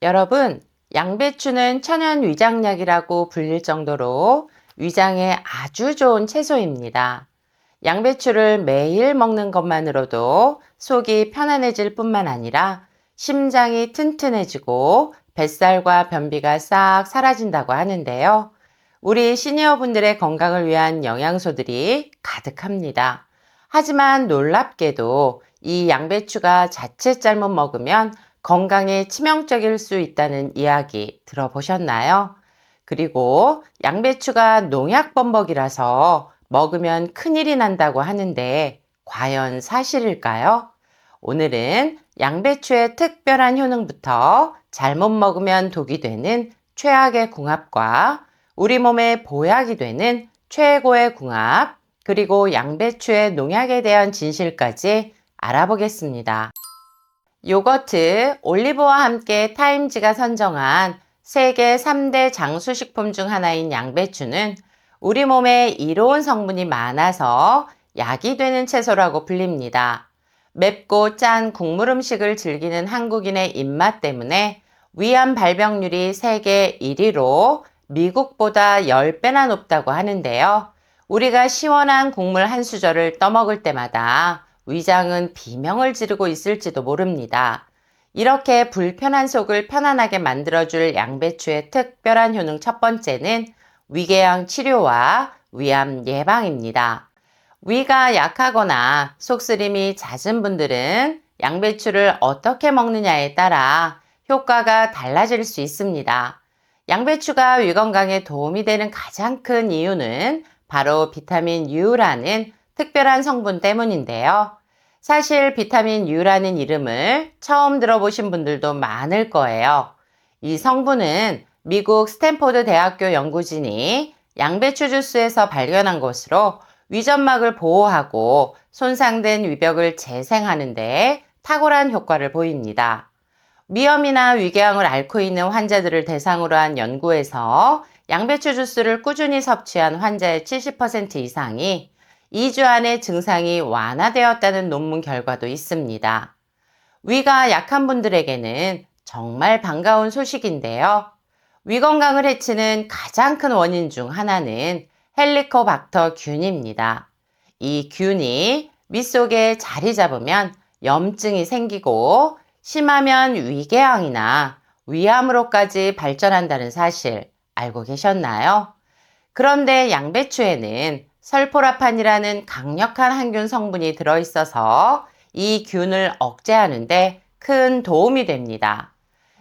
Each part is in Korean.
여러분, 양배추는 천연 위장약이라고 불릴 정도로 위장에 아주 좋은 채소입니다. 양배추를 매일 먹는 것만으로도 속이 편안해질 뿐만 아니라 심장이 튼튼해지고 뱃살과 변비가 싹 사라진다고 하는데요. 우리 시니어분들의 건강을 위한 영양소들이 가득합니다. 하지만 놀랍게도 이 양배추가 자칫 잘못 먹으면 건강에 치명적일 수 있다는 이야기 들어보셨나요? 그리고 양배추가 농약범벅이라서 먹으면 큰일이 난다고 하는데 과연 사실일까요? 오늘은 양배추의 특별한 효능부터 잘못 먹으면 독이 되는 최악의 궁합과 우리 몸에 보약이 되는 최고의 궁합, 그리고 양배추의 농약에 대한 진실까지 알아보겠습니다. 요거트, 올리브와 함께 타임지가 선정한 세계 3대 장수식품 중 하나인 양배추는 우리 몸에 이로운 성분이 많아서 약이 되는 채소라고 불립니다. 맵고 짠 국물 음식을 즐기는 한국인의 입맛 때문에 위암 발병률이 세계 1위로 미국보다 10배나 높다고 하는데요. 우리가 시원한 국물 한 수저를 떠먹을 때마다 위장은 비명을 지르고 있을지도 모릅니다. 이렇게 불편한 속을 편안하게 만들어줄 양배추의 특별한 효능 첫 번째는 위궤양 치료와 위암 예방입니다. 위가 약하거나 속쓰림이 잦은 분들은 양배추를 어떻게 먹느냐에 따라 효과가 달라질 수 있습니다. 양배추가 위 건강에 도움이 되는 가장 큰 이유는 바로 비타민 U라는 특별한 성분 때문인데요. 사실 비타민 U라는 이름을 처음 들어보신 분들도 많을 거예요. 이 성분은 미국 스탠포드 대학교 연구진이 양배추 주스에서 발견한 것으로 위점막을 보호하고 손상된 위벽을 재생하는 데 탁월한 효과를 보입니다. 위염이나 위궤양을 앓고 있는 환자들을 대상으로 한 연구에서 양배추 주스를 꾸준히 섭취한 환자의 70% 이상이 2주 안에 증상이 완화되었다는 논문 결과도 있습니다. 위가 약한 분들에게는 정말 반가운 소식인데요. 위 건강을 해치는 가장 큰 원인 중 하나는 헬리코박터 균입니다. 이 균이 위 속에 자리 잡으면 염증이 생기고 심하면 위궤양이나 위암으로까지 발전한다는 사실 알고 계셨나요? 그런데 양배추에는 설포라판이라는 강력한 항균 성분이 들어있어서 이 균을 억제하는데 큰 도움이 됩니다.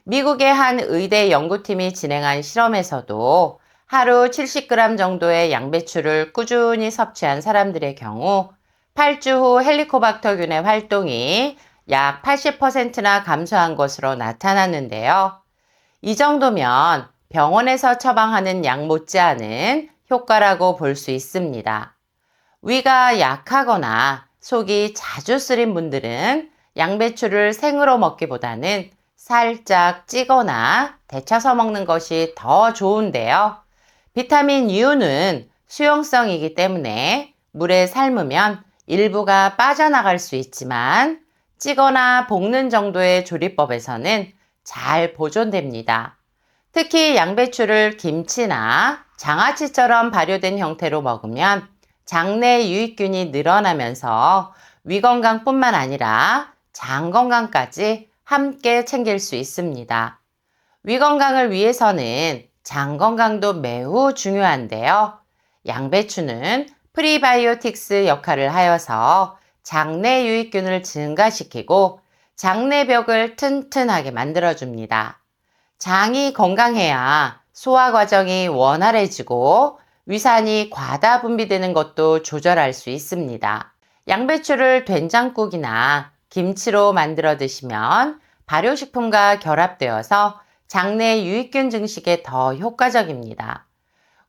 미국의 한 의대 연구팀이 진행한 실험에서도 하루 70g 정도의 양배추를 꾸준히 섭취한 사람들의 경우 8주 후 헬리코박터균의 활동이 약 80%나 감소한 것으로 나타났는데요. 이 정도면 병원에서 처방하는 약 못지않은 효과라고 볼 수 있습니다. 위가 약하거나 속이 자주 쓰린 분들은 양배추를 생으로 먹기보다는 살짝 찌거나 데쳐서 먹는 것이 더 좋은데요. 비타민 U는 수용성이기 때문에 물에 삶으면 일부가 빠져나갈 수 있지만 찌거나 볶는 정도의 조리법에서는 잘 보존됩니다. 특히 양배추를 김치나 장아찌처럼 발효된 형태로 먹으면 장내 유익균이 늘어나면서 위 건강뿐만 아니라 장 건강까지 함께 챙길 수 있습니다. 위 건강을 위해서는 장 건강도 매우 중요한데요. 양배추는 프리바이오틱스 역할을 하여서 장내 유익균을 증가시키고 장내벽을 튼튼하게 만들어줍니다. 장이 건강해야 소화 과정이 원활해지고 위산이 과다 분비되는 것도 조절할 수 있습니다. 양배추를 된장국이나 김치로 만들어 드시면 발효식품과 결합되어서 장내 유익균 증식에 더 효과적입니다.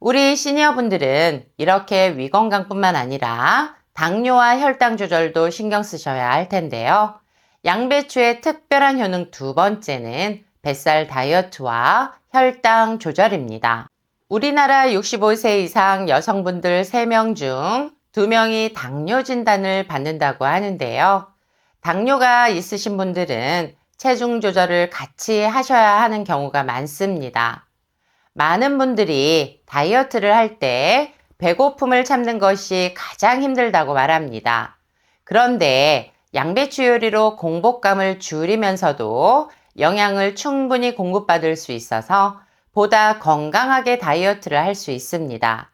우리 시니어분들은 이렇게 위 건강뿐만 아니라 당뇨와 혈당 조절도 신경 쓰셔야 할 텐데요. 양배추의 특별한 효능 두 번째는 뱃살 다이어트와 혈당 조절입니다. 우리나라 65세 이상 여성분들 3명 중 2명이 당뇨 진단을 받는다고 하는데요. 당뇨가 있으신 분들은 체중 조절을 같이 하셔야 하는 경우가 많습니다. 많은 분들이 다이어트를 할 때 배고픔을 참는 것이 가장 힘들다고 말합니다. 그런데 양배추 요리로 공복감을 줄이면서도 영양을 충분히 공급받을 수 있어서 보다 건강하게 다이어트를 할 수 있습니다.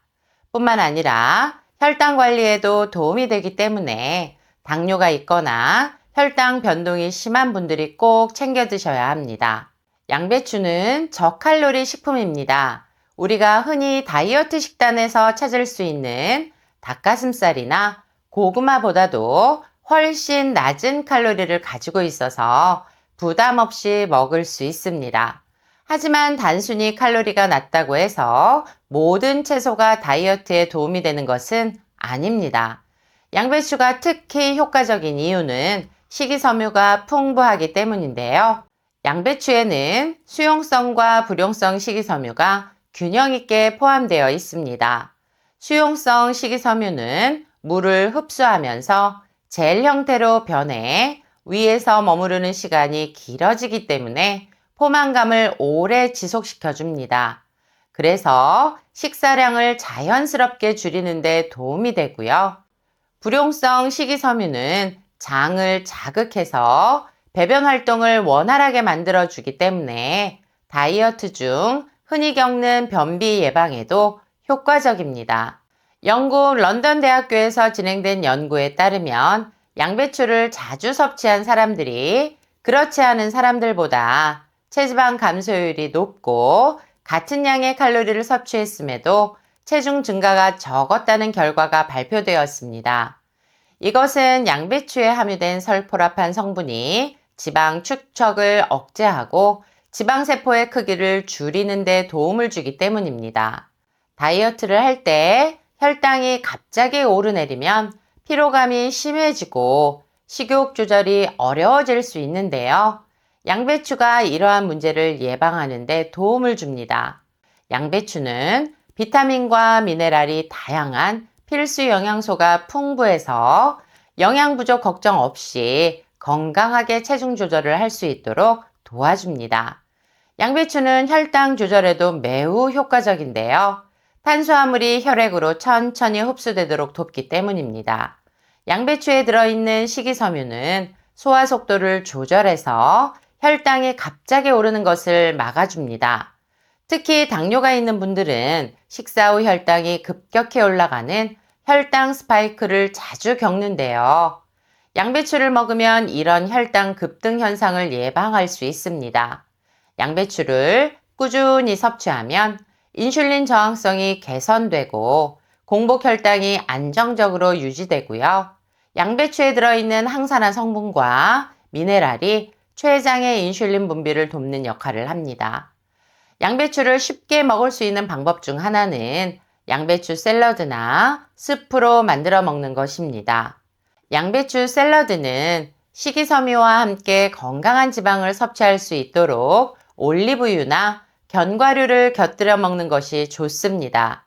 뿐만 아니라 혈당 관리에도 도움이 되기 때문에 당뇨가 있거나 혈당 변동이 심한 분들이 꼭 챙겨 드셔야 합니다. 양배추는 저칼로리 식품입니다. 우리가 흔히 다이어트 식단에서 찾을 수 있는 닭가슴살이나 고구마보다도 훨씬 낮은 칼로리를 가지고 있어서 부담 없이 먹을 수 있습니다. 하지만 단순히 칼로리가 낮다고 해서 모든 채소가 다이어트에 도움이 되는 것은 아닙니다. 양배추가 특히 효과적인 이유는 식이섬유가 풍부하기 때문인데요. 양배추에는 수용성과 불용성 식이섬유가 균형 있게 포함되어 있습니다. 수용성 식이섬유는 물을 흡수하면서 젤 형태로 변해 위에서 머무르는 시간이 길어지기 때문에 포만감을 오래 지속시켜 줍니다. 그래서 식사량을 자연스럽게 줄이는 데 도움이 되고요. 불용성 식이섬유는 장을 자극해서 배변 활동을 원활하게 만들어주기 때문에 다이어트 중 흔히 겪는 변비 예방에도 효과적입니다. 영국 런던 대학교에서 진행된 연구에 따르면 양배추를 자주 섭취한 사람들이 그렇지 않은 사람들보다 체지방 감소율이 높고 같은 양의 칼로리를 섭취했음에도 체중 증가가 적었다는 결과가 발표되었습니다. 이것은 양배추에 함유된 설포라판 성분이 지방 축적을 억제하고 지방세포의 크기를 줄이는 데 도움을 주기 때문입니다. 다이어트를 할 때 혈당이 갑자기 오르내리면 피로감이 심해지고 식욕 조절이 어려워질 수 있는데요. 양배추가 이러한 문제를 예방하는 데 도움을 줍니다. 양배추는 비타민과 미네랄이 다양한 필수 영양소가 풍부해서 영양 부족 걱정 없이 건강하게 체중 조절을 할 수 있도록 도와줍니다. 양배추는 혈당 조절에도 매우 효과적인데요. 탄수화물이 혈액으로 천천히 흡수되도록 돕기 때문입니다. 양배추에 들어있는 식이섬유는 소화 속도를 조절해서 혈당이 갑자기 오르는 것을 막아줍니다. 특히 당뇨가 있는 분들은 식사 후 혈당이 급격히 올라가는 혈당 스파이크를 자주 겪는데요. 양배추를 먹으면 이런 혈당 급등 현상을 예방할 수 있습니다. 양배추를 꾸준히 섭취하면 인슐린 저항성이 개선되고 공복 혈당이 안정적으로 유지되고요. 양배추에 들어있는 항산화 성분과 미네랄이 췌장의 인슐린 분비를 돕는 역할을 합니다. 양배추를 쉽게 먹을 수 있는 방법 중 하나는 양배추 샐러드나 스프로 만들어 먹는 것입니다. 양배추 샐러드는 식이섬유와 함께 건강한 지방을 섭취할 수 있도록 올리브유나 견과류를 곁들여 먹는 것이 좋습니다.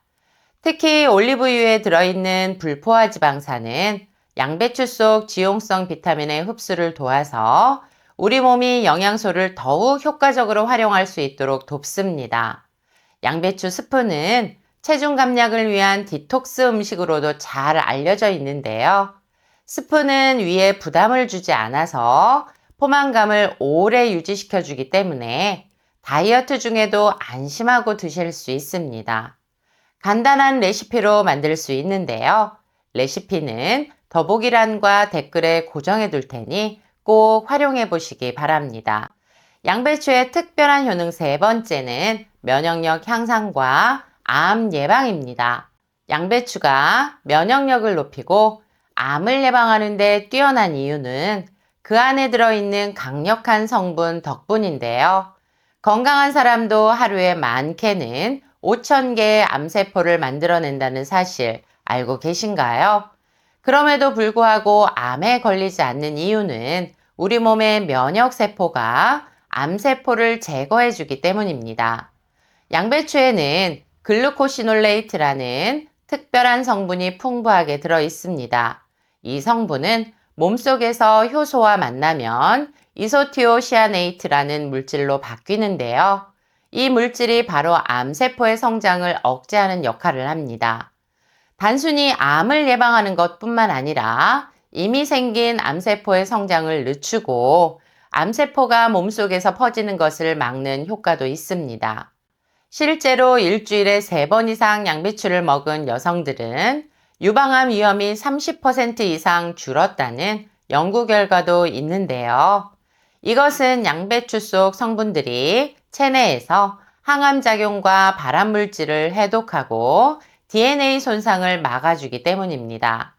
특히 올리브유에 들어있는 불포화 지방산은 양배추 속 지용성 비타민의 흡수를 도와서 우리 몸이 영양소를 더욱 효과적으로 활용할 수 있도록 돕습니다. 양배추 스프는 체중 감량을 위한 디톡스 음식으로도 잘 알려져 있는데요. 스프는 위에 부담을 주지 않아서 포만감을 오래 유지시켜 주기 때문에 다이어트 중에도 안심하고 드실 수 있습니다. 간단한 레시피로 만들 수 있는데요. 레시피는 더보기란과 댓글에 고정해 둘 테니 꼭 활용해 보시기 바랍니다. 양배추의 특별한 효능 세 번째는 면역력 향상과 암 예방입니다. 양배추가 면역력을 높이고 암을 예방하는 데 뛰어난 이유는 그 안에 들어있는 강력한 성분 덕분인데요. 건강한 사람도 하루에 많게는 5,000개의 암세포를 만들어낸다는 사실 알고 계신가요? 그럼에도 불구하고 암에 걸리지 않는 이유는 우리 몸의 면역세포가 암세포를 제거해주기 때문입니다. 양배추에는 글루코시놀레이트라는 특별한 성분이 풍부하게 들어 있습니다. 이 성분은 몸속에서 효소와 만나면 이소티오시아네이트라는 물질로 바뀌는데요. 이 물질이 바로 암세포의 성장을 억제하는 역할을 합니다. 단순히 암을 예방하는 것뿐만 아니라 이미 생긴 암세포의 성장을 늦추고 암세포가 몸속에서 퍼지는 것을 막는 효과도 있습니다. 실제로 일주일에 3번 이상 양배추를 먹은 여성들은 유방암 위험이 30% 이상 줄었다는 연구 결과도 있는데요. 이것은 양배추 속 성분들이 체내에서 항암작용과 발암물질을 해독하고 DNA 손상을 막아주기 때문입니다.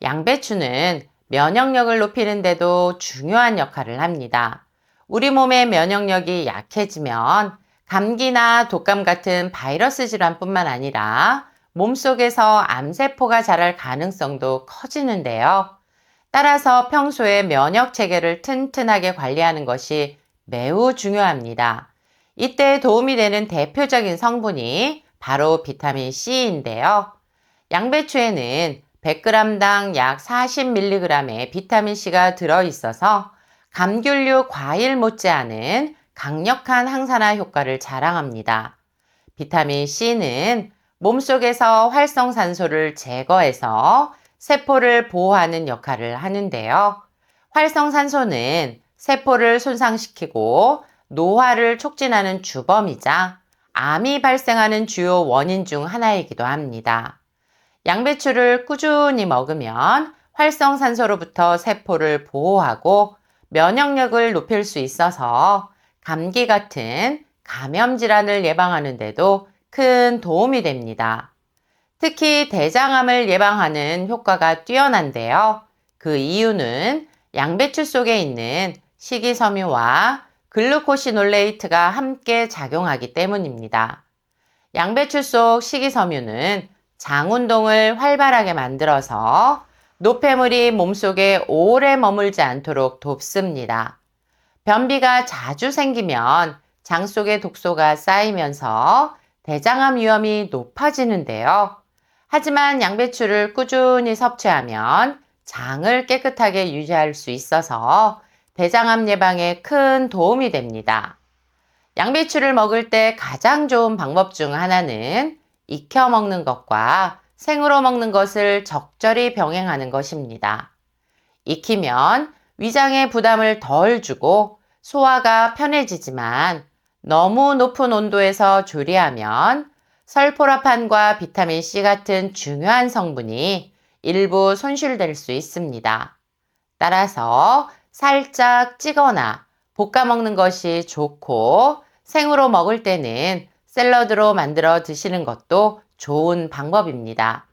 양배추는 면역력을 높이는 데도 중요한 역할을 합니다. 우리 몸의 면역력이 약해지면 감기나 독감 같은 바이러스 질환뿐만 아니라 몸속에서 암세포가 자랄 가능성도 커지는데요. 따라서 평소에 면역 체계를 튼튼하게 관리하는 것이 매우 중요합니다. 이때 도움이 되는 대표적인 성분이 바로 비타민 C인데요. 양배추에는 100g당 약 40mg의 비타민 C가 들어있어서 감귤류 과일 못지않은 강력한 항산화 효과를 자랑합니다. 비타민 C는 몸속에서 활성산소를 제거해서 세포를 보호하는 역할을 하는데요. 활성산소는 세포를 손상시키고 노화를 촉진하는 주범이자 암이 발생하는 주요 원인 중 하나이기도 합니다. 양배추를 꾸준히 먹으면 활성산소로부터 세포를 보호하고 면역력을 높일 수 있어서 감기 같은 감염 질환을 예방하는 데도 큰 도움이 됩니다. 특히 대장암을 예방하는 효과가 뛰어난데요. 그 이유는 양배추 속에 있는 식이섬유와 글루코시놀레이트가 함께 작용하기 때문입니다. 양배추 속 식이섬유는 장 운동을 활발하게 만들어서 노폐물이 몸속에 오래 머물지 않도록 돕습니다. 변비가 자주 생기면 장 속에 독소가 쌓이면서 대장암 위험이 높아지는데요. 하지만 양배추를 꾸준히 섭취하면 장을 깨끗하게 유지할 수 있어서 대장암 예방에 큰 도움이 됩니다. 양배추를 먹을 때 가장 좋은 방법 중 하나는 익혀 먹는 것과 생으로 먹는 것을 적절히 병행하는 것입니다. 익히면 위장에 부담을 덜 주고 소화가 편해지지만 너무 높은 온도에서 조리하면 설포라판과 비타민 C 같은 중요한 성분이 일부 손실될 수 있습니다. 따라서 살짝 찌거나 볶아 먹는 것이 좋고 생으로 먹을 때는 샐러드로 만들어 드시는 것도 좋은 방법입니다.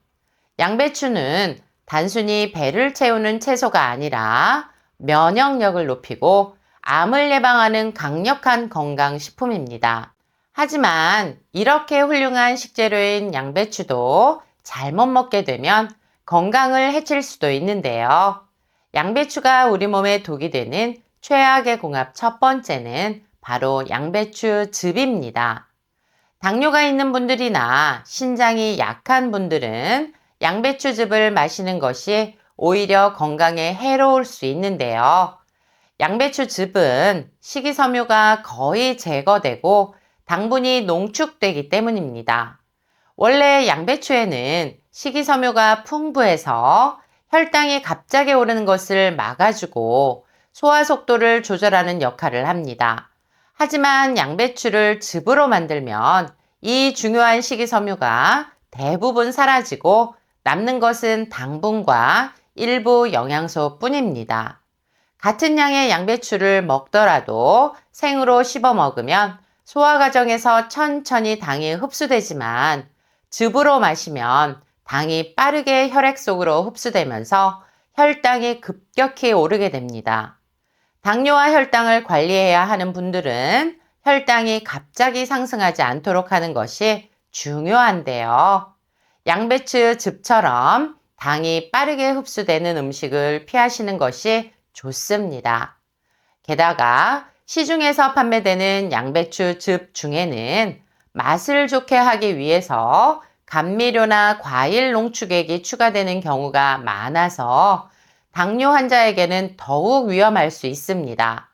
양배추는 단순히 배를 채우는 채소가 아니라 면역력을 높이고 암을 예방하는 강력한 건강식품입니다. 하지만 이렇게 훌륭한 식재료인 양배추도 잘못 먹게 되면 건강을 해칠 수도 있는데요. 양배추가 우리 몸에 독이 되는 최악의 궁합 첫 번째는 바로 양배추즙입니다. 당뇨가 있는 분들이나 신장이 약한 분들은 양배추즙을 마시는 것이 오히려 건강에 해로울 수 있는데요. 양배추즙은 식이섬유가 거의 제거되고 당분이 농축되기 때문입니다. 원래 양배추에는 식이섬유가 풍부해서 혈당이 갑자기 오르는 것을 막아주고 소화 속도를 조절하는 역할을 합니다. 하지만 양배추를 즙으로 만들면 이 중요한 식이섬유가 대부분 사라지고 남는 것은 당분과 일부 영양소 뿐입니다. 같은 양의 양배추를 먹더라도 생으로 씹어 먹으면 소화 과정에서 천천히 당이 흡수되지만 즙으로 마시면 당이 빠르게 혈액 속으로 흡수되면서 혈당이 급격히 오르게 됩니다. 당뇨와 혈당을 관리해야 하는 분들은 혈당이 갑자기 상승하지 않도록 하는 것이 중요한데요. 양배추 즙처럼 당이 빠르게 흡수되는 음식을 피하시는 것이 좋습니다. 게다가 시중에서 판매되는 양배추 즙 중에는 맛을 좋게 하기 위해서 감미료나 과일 농축액이 추가되는 경우가 많아서 당뇨 환자에게는 더욱 위험할 수 있습니다.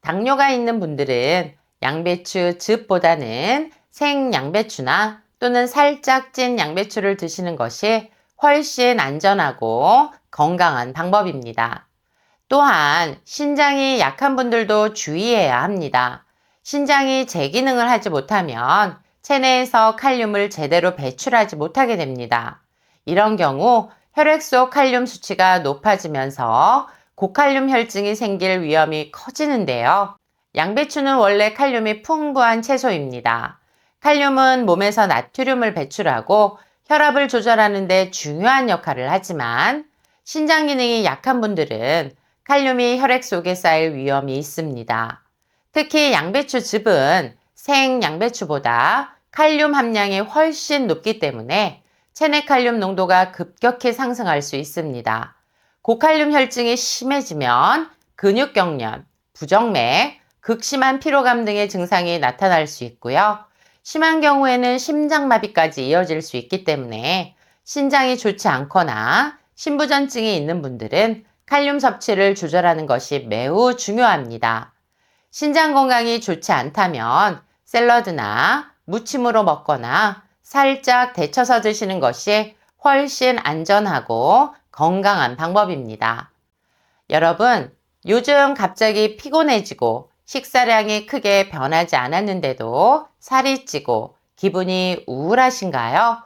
당뇨가 있는 분들은 양배추 즙보다는 생양배추나 또는 살짝 찐 양배추를 드시는 것이 훨씬 안전하고 건강한 방법입니다. 또한 신장이 약한 분들도 주의해야 합니다. 신장이 제 기능을 하지 못하면 체내에서 칼륨을 제대로 배출하지 못하게 됩니다. 이런 경우 혈액 속 칼륨 수치가 높아지면서 고칼륨 혈증이 생길 위험이 커지는데요. 양배추는 원래 칼륨이 풍부한 채소입니다. 칼륨은 몸에서 나트륨을 배출하고 혈압을 조절하는 데 중요한 역할을 하지만 신장 기능이 약한 분들은 칼륨이 혈액 속에 쌓일 위험이 있습니다. 특히 양배추즙은 생양배추보다 칼륨 함량이 훨씬 높기 때문에 체내 칼륨 농도가 급격히 상승할 수 있습니다. 고칼륨 혈증이 심해지면 근육경련, 부정맥, 극심한 피로감 등의 증상이 나타날 수 있고요. 심한 경우에는 심장마비까지 이어질 수 있기 때문에 신장이 좋지 않거나 신부전증이 있는 분들은 칼륨 섭취를 조절하는 것이 매우 중요합니다. 신장 건강이 좋지 않다면 샐러드나 무침으로 먹거나 살짝 데쳐서 드시는 것이 훨씬 안전하고 건강한 방법입니다. 여러분, 요즘 갑자기 피곤해지고 식사량이 크게 변하지 않았는데도 살이 찌고 기분이 우울하신가요?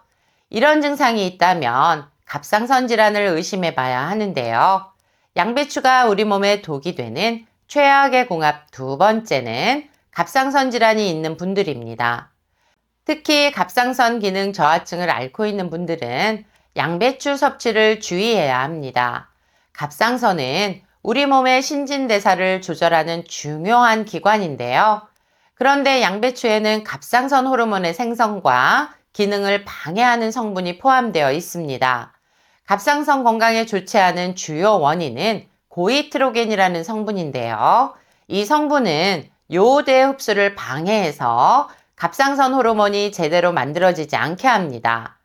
이런 증상이 있다면 갑상선 질환을 의심해 봐야 하는데요. 양배추가 우리 몸에 독이 되는 최악의 궁합 두 번째는 갑상선 질환이 있는 분들입니다. 특히 갑상선 기능 저하증을 앓고 있는 분들은 양배추 섭취를 주의해야 합니다. 갑상선은 우리 몸의 신진대사를 조절하는 중요한 기관인데요. 그런데 양배추에는 갑상선 호르몬의 생성과 기능을 방해하는 성분이 포함되어 있습니다. 갑상선 건강에 좋지 않은 주요 원인은 고이트로겐이라는 성분인데요. 이 성분은 요오드의 흡수를 방해해서 갑상선 호르몬이 제대로 만들어지지 않게 합니다.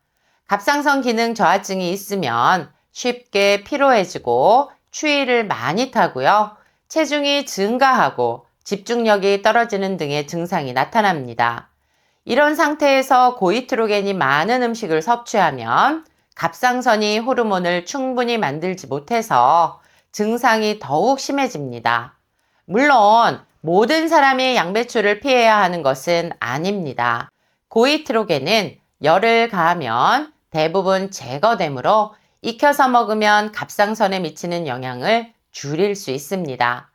갑상선 기능 저하증이 있으면 쉽게 피로해지고 추위를 많이 타고요. 체중이 증가하고 집중력이 떨어지는 등의 증상이 나타납니다. 이런 상태에서 고이트로겐이 많은 음식을 섭취하면 갑상선이 호르몬을 충분히 만들지 못해서 증상이 더욱 심해집니다. 물론 모든 사람이 양배추를 피해야 하는 것은 아닙니다. 고이트로겐은 열을 가하면 대부분 제거되므로 익혀서 먹으면 갑상선에 미치는 영향을 줄일 수 있습니다.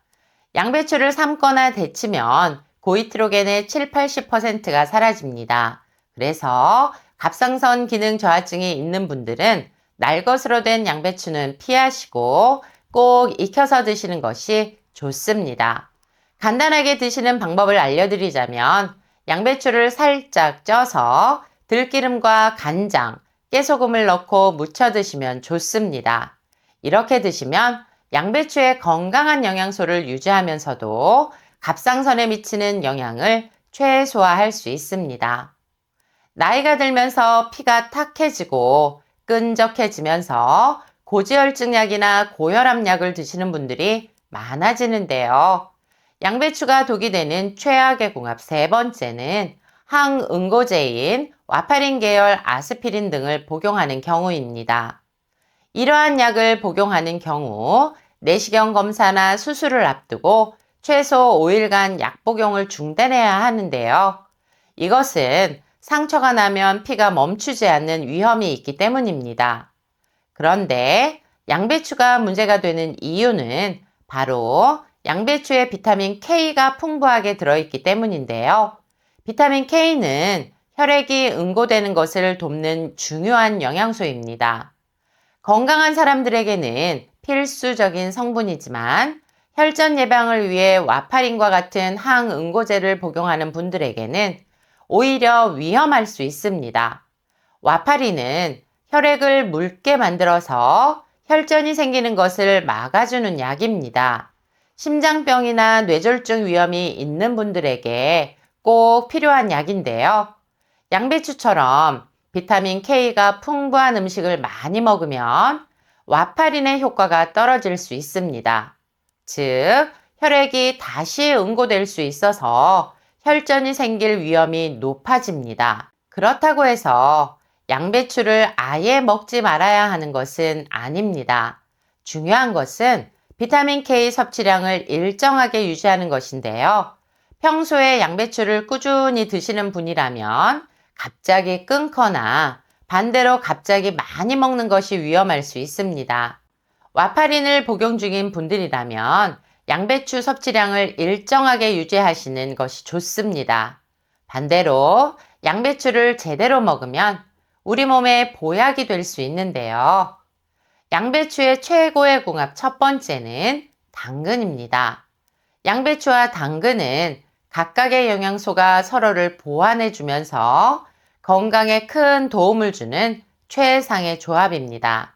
양배추를 삶거나 데치면 고이트로겐의 7, 80%가 사라집니다. 그래서 갑상선 기능 저하증이 있는 분들은 날것으로 된 양배추는 피하시고 꼭 익혀서 드시는 것이 좋습니다. 간단하게 드시는 방법을 알려드리자면 양배추를 살짝 쪄서 들기름과 간장, 깨소금을 넣고 무쳐 드시면 좋습니다. 이렇게 드시면 양배추의 건강한 영양소를 유지하면서도 갑상선에 미치는 영향을 최소화할 수 있습니다. 나이가 들면서 피가 탁해지고 끈적해지면서 고지혈증약이나 고혈압약을 드시는 분들이 많아지는데요. 양배추가 독이 되는 최악의 궁합 세 번째는 항응고제인 와파린 계열 아스피린 등을 복용하는 경우입니다. 이러한 약을 복용하는 경우 내시경 검사나 수술을 앞두고 최소 5일간 약 복용을 중단해야 하는데요. 이것은 상처가 나면 피가 멈추지 않는 위험이 있기 때문입니다. 그런데 양배추가 문제가 되는 이유는 바로 양배추에 비타민 K가 풍부하게 들어있기 때문인데요. 비타민 K는 혈액이 응고되는 것을 돕는 중요한 영양소입니다. 건강한 사람들에게는 필수적인 성분이지만 혈전 예방을 위해 와파린과 같은 항응고제를 복용하는 분들에게는 오히려 위험할 수 있습니다. 와파린은 혈액을 묽게 만들어서 혈전이 생기는 것을 막아주는 약입니다. 심장병이나 뇌졸중 위험이 있는 분들에게 꼭 필요한 약인데요. 양배추처럼 비타민 K가 풍부한 음식을 많이 먹으면 와파린의 효과가 떨어질 수 있습니다. 즉, 혈액이 다시 응고될 수 있어서 혈전이 생길 위험이 높아집니다. 그렇다고 해서 양배추를 아예 먹지 말아야 하는 것은 아닙니다. 중요한 것은 비타민 K 섭취량을 일정하게 유지하는 것인데요. 평소에 양배추를 꾸준히 드시는 분이라면 갑자기 끊거나 반대로 갑자기 많이 먹는 것이 위험할 수 있습니다. 와파린을 복용 중인 분들이라면 양배추 섭취량을 일정하게 유지하시는 것이 좋습니다. 반대로 양배추를 제대로 먹으면 우리 몸에 보약이 될 수 있는데요. 양배추의 최고의 궁합 첫 번째는 당근입니다. 양배추와 당근은 각각의 영양소가 서로를 보완해 주면서 건강에 큰 도움을 주는 최상의 조합입니다.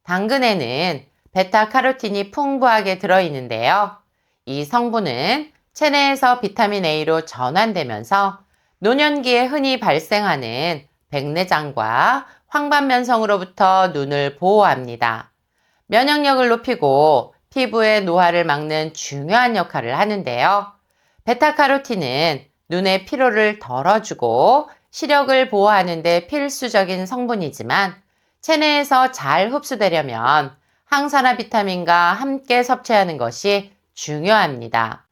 당근에는 베타카로틴이 풍부하게 들어있는데요. 이 성분은 체내에서 비타민 A로 전환되면서 노년기에 흔히 발생하는 백내장과 황반면성으로부터 눈을 보호합니다. 면역력을 높이고 피부의 노화를 막는 중요한 역할을 하는데요. 베타카로틴은 눈의 피로를 덜어주고 시력을 보호하는 데 필수적인 성분이지만 체내에서 잘 흡수되려면 항산화 비타민과 함께 섭취하는 것이 중요합니다.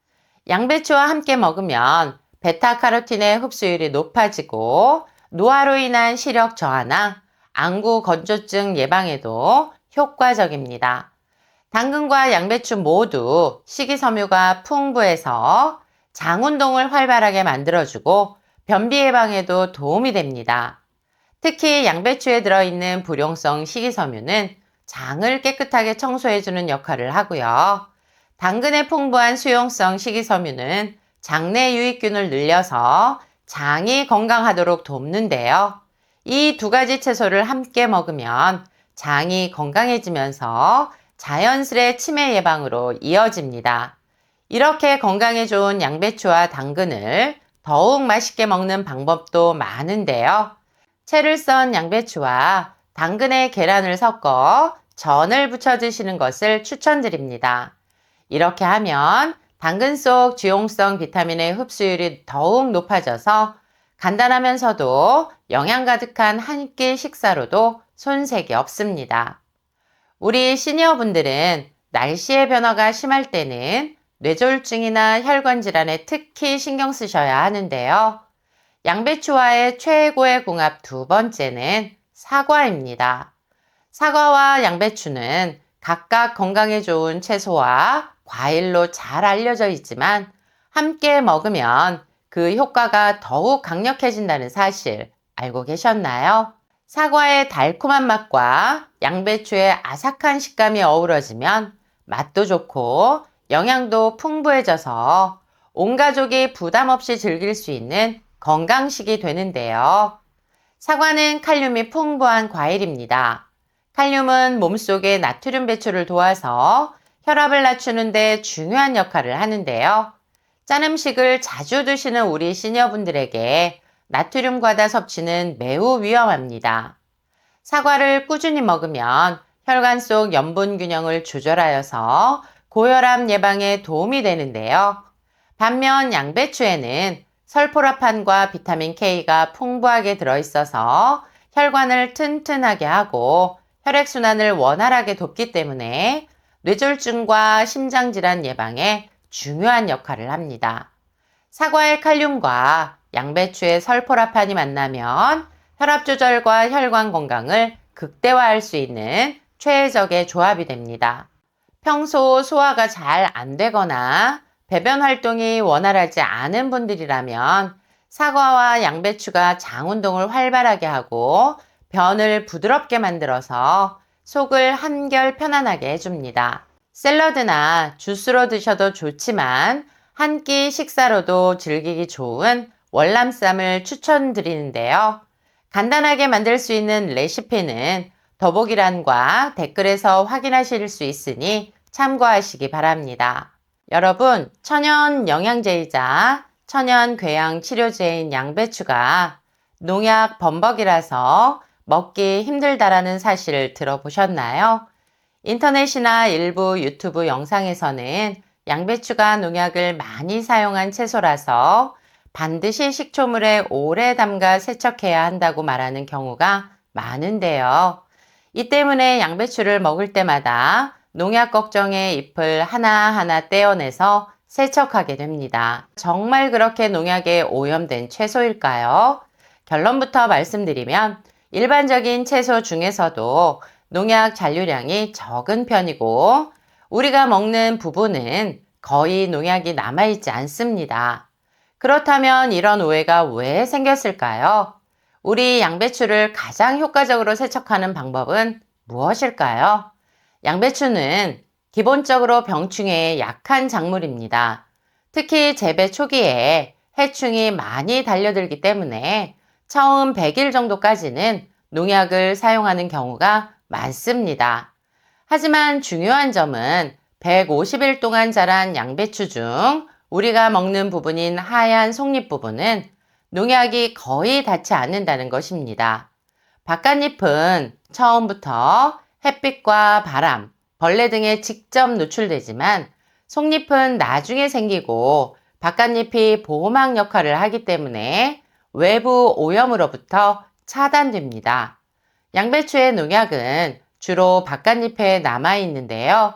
양배추와 함께 먹으면 베타카로틴의 흡수율이 높아지고 노화로 인한 시력 저하나 안구 건조증 예방에도 효과적입니다. 당근과 양배추 모두 식이섬유가 풍부해서 장 운동을 활발하게 만들어주고 변비 예방에도 도움이 됩니다. 특히 양배추에 들어있는 불용성 식이섬유는 장을 깨끗하게 청소해주는 역할을 하고요. 당근에 풍부한 수용성 식이섬유는 장내 유익균을 늘려서 장이 건강하도록 돕는데요. 이 두 가지 채소를 함께 먹으면 장이 건강해지면서 자연스레 치매 예방으로 이어집니다. 이렇게 건강에 좋은 양배추와 당근을 더욱 맛있게 먹는 방법도 많은데요. 채를 썬 양배추와 당근에 계란을 섞어 전을 부쳐 드시는 것을 추천드립니다. 이렇게 하면 당근 속 지용성 비타민의 흡수율이 더욱 높아져서 간단하면서도 영양 가득한 한 끼 식사로도 손색이 없습니다. 우리 시니어분들은 날씨의 변화가 심할 때는 뇌졸중이나 혈관 질환에 특히 신경 쓰셔야 하는데요. 양배추와의 최고의 궁합 두 번째는 사과입니다. 사과와 양배추는 각각 건강에 좋은 채소와 과일로 잘 알려져 있지만 함께 먹으면 그 효과가 더욱 강력해진다는 사실 알고 계셨나요? 사과의 달콤한 맛과 양배추의 아삭한 식감이 어우러지면 맛도 좋고 영양도 풍부해져서 온 가족이 부담 없이 즐길 수 있는 건강식이 되는데요. 사과는 칼륨이 풍부한 과일입니다. 칼륨은 몸속의 나트륨 배출을 도와서 혈압을 낮추는 데 중요한 역할을 하는데요. 짠 음식을 자주 드시는 우리 시니어분들에게 나트륨 과다 섭취는 매우 위험합니다. 사과를 꾸준히 먹으면 혈관 속 염분 균형을 조절하여서 고혈압 예방에 도움이 되는데요. 반면 양배추에는 설포라판과 비타민 K가 풍부하게 들어있어서 혈관을 튼튼하게 하고 혈액순환을 원활하게 돕기 때문에 뇌졸중과 심장질환 예방에 중요한 역할을 합니다. 사과의 칼륨과 양배추의 설포라판이 만나면 혈압 조절과 혈관 건강을 극대화할 수 있는 최적의 조합이 됩니다. 평소 소화가 잘 안 되거나 배변 활동이 원활하지 않은 분들이라면 사과와 양배추가 장 운동을 활발하게 하고 변을 부드럽게 만들어서 속을 한결 편안하게 해줍니다. 샐러드나 주스로 드셔도 좋지만 한 끼 식사로도 즐기기 좋은 월남쌈을 추천드리는데요. 간단하게 만들 수 있는 레시피는 더보기란과 댓글에서 확인하실 수 있으니 참고하시기 바랍니다. 여러분, 천연 영양제이자 천연 궤양 치료제인 양배추가 농약 범벅이라서 먹기 힘들다라는 사실을 들어보셨나요? 인터넷이나 일부 유튜브 영상에서는 양배추가 농약을 많이 사용한 채소라서 반드시 식초물에 오래 담가 세척해야 한다고 말하는 경우가 많은데요. 이 때문에 양배추를 먹을 때마다 농약 걱정에 잎을 하나하나 떼어내서 세척하게 됩니다. 정말 그렇게 농약에 오염된 채소일까요? 결론부터 말씀드리면 일반적인 채소 중에서도 농약 잔류량이 적은 편이고 우리가 먹는 부분은 거의 농약이 남아있지 않습니다. 그렇다면 이런 오해가 왜 생겼을까요? 우리 양배추를 가장 효과적으로 세척하는 방법은 무엇일까요? 양배추는 기본적으로 병충해에 약한 작물입니다. 특히 재배 초기에 해충이 많이 달려들기 때문에 처음 100일 정도까지는 농약을 사용하는 경우가 많습니다. 하지만 중요한 점은 150일 동안 자란 양배추 중 우리가 먹는 부분인 하얀 속잎 부분은 농약이 거의 닿지 않는다는 것입니다. 바깥잎은 처음부터 햇빛과 바람, 벌레 등에 직접 노출되지만 속잎은 나중에 생기고 바깥잎이 보호막 역할을 하기 때문에 외부 오염으로부터 차단됩니다. 양배추의 농약은 주로 바깥잎에 남아있는데요.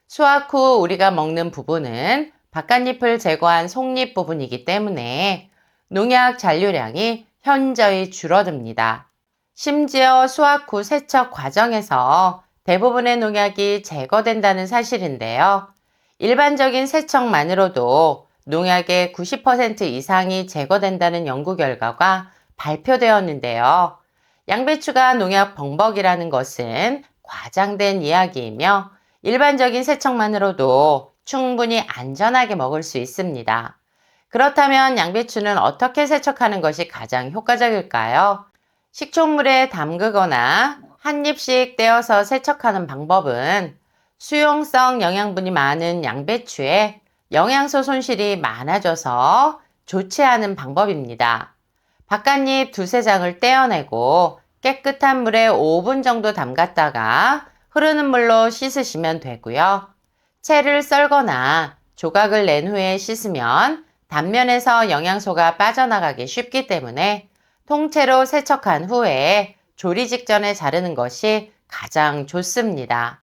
수확 후 우리가 먹는 부분은 바깥잎을 제거한 속잎 부분이기 때문에 농약 잔류량이 현저히 줄어듭니다. 심지어 수확 후 세척 과정에서 대부분의 농약이 제거된다는 사실인데요. 일반적인 세척만으로도 농약의 90% 이상이 제거된다는 연구 결과가 발표되었는데요. 양배추가 농약 범벅이라는 것은 과장된 이야기이며 일반적인 세척만으로도 충분히 안전하게 먹을 수 있습니다. 그렇다면 양배추는 어떻게 세척하는 것이 가장 효과적일까요? 식초물에 담그거나 한 입씩 떼어서 세척하는 방법은 수용성 영양분이 많은 양배추에 영양소 손실이 많아져서 좋지 않은 방법입니다. 바깥잎 두세 장을 떼어내고 깨끗한 물에 5분 정도 담갔다가 흐르는 물로 씻으시면 되고요. 채를 썰거나 조각을 낸 후에 씻으면 단면에서 영양소가 빠져나가기 쉽기 때문에 통째로 세척한 후에 조리 직전에 자르는 것이 가장 좋습니다.